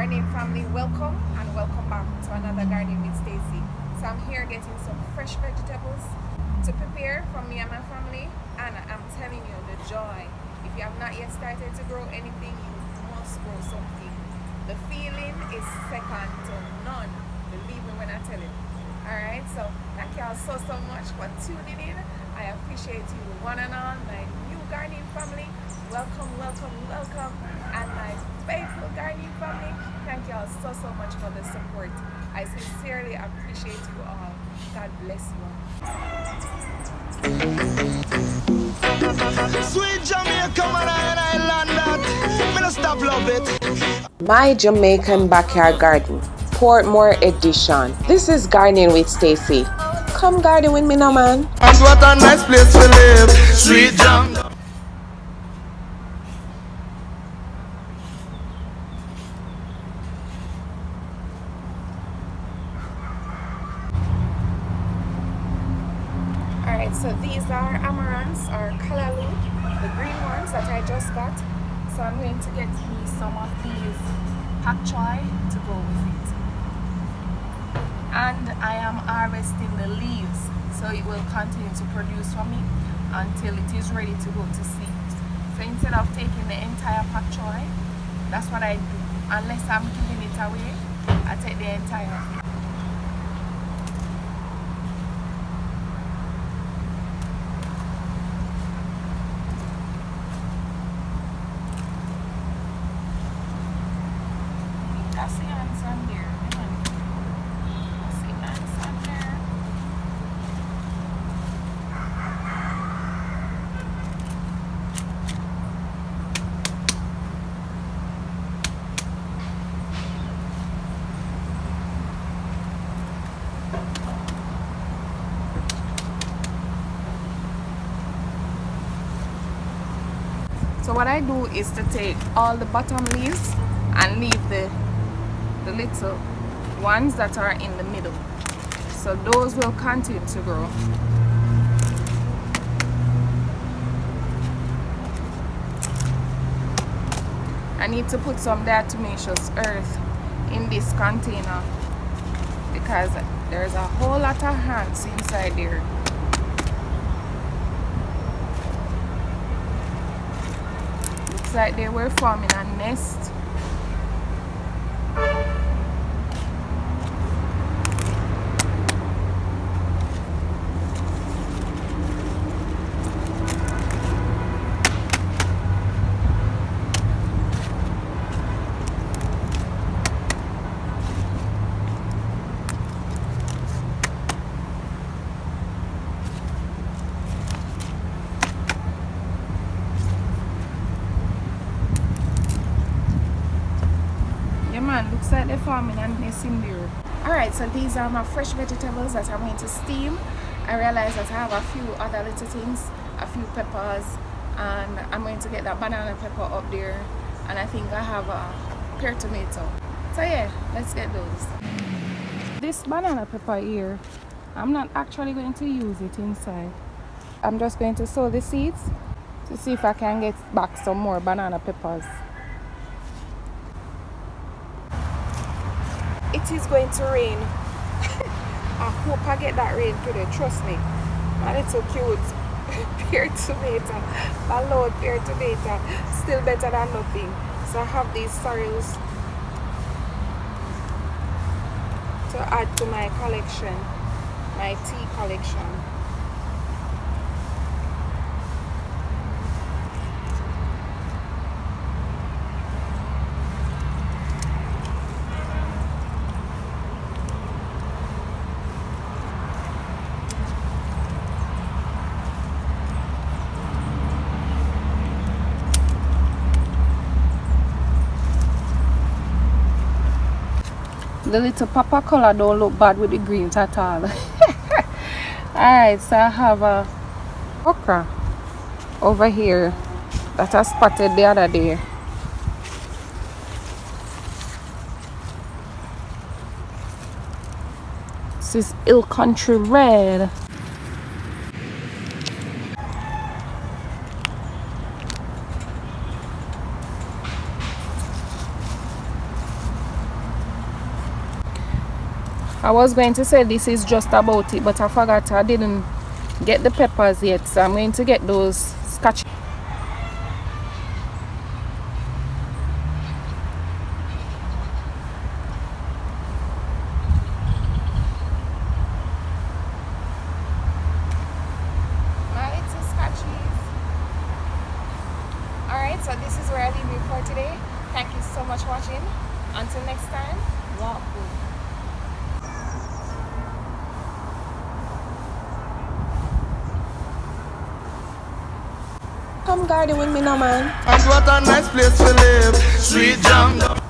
gardening family, welcome and welcome back to another gardening with Stacey. So I'm here getting some fresh vegetables to prepare for me and my family, and I'm telling you the joy. If you have not yet started to grow anything, you must grow something. The feeling is second to none, believe me when I tell you. Alright, so thank you all so much for tuning in. I appreciate you one and all, my new gardening family. Welcome, and my faithful gardening family, thank you all so much for the support. I sincerely appreciate you all. God bless you all. Sweet Jamaica, man, I land that. Me no stop love it. My Jamaican Backyard Garden, Portmore Edition. This is Gardening with Stacey. Come garden with me now, man. And what a nice place to live. Sweet Jam. Alright, so these are amaranths or callaloo, the green ones that I just got. So I'm going to get me some of these pak choi to go with it. And I am harvesting the leaves, so it will continue to produce for me until it is ready to go to seeds. So instead of taking the entire pak choi, that's what I do. Unless I'm giving it away, I take the entire. So what I do is to take all the bottom leaves and leave the little ones that are in the middle. So those will continue to grow. I need to put some diatomaceous earth in this container because there's a whole lot of ants inside there. Looks like they were forming a nest. Looks like they're forming a nest in there. Alright, so these are my fresh vegetables that I'm going to steam. I realize that I have a few other little things, a few peppers, and I'm going to get that banana pepper up there, and I think I have a pear tomato. So yeah, let's get those. This banana pepper here, I'm not actually going to use it inside. I'm just going to sow the seeds to see if I can get back some more banana peppers. It is going to rain. I hope I get that rain today, trust me. My little cute pear tomato, my loud pear tomato, still better than nothing. So I have these sorrels to add to my collection, my tea collection. The little papa color don't look bad with the greens at all. Alright, so I have a okra over here that I spotted the other day. This is Hill Country Red. I was going to say this is just about it, but I forgot I didn't get the peppers yet, so I'm going to get those scotch. My little scotchies. Alright, so this is where I leave you for today. Thank you so much for watching. Until next time, walk good. Come garden with me now, man. And what a nice place to live. Sweet jam.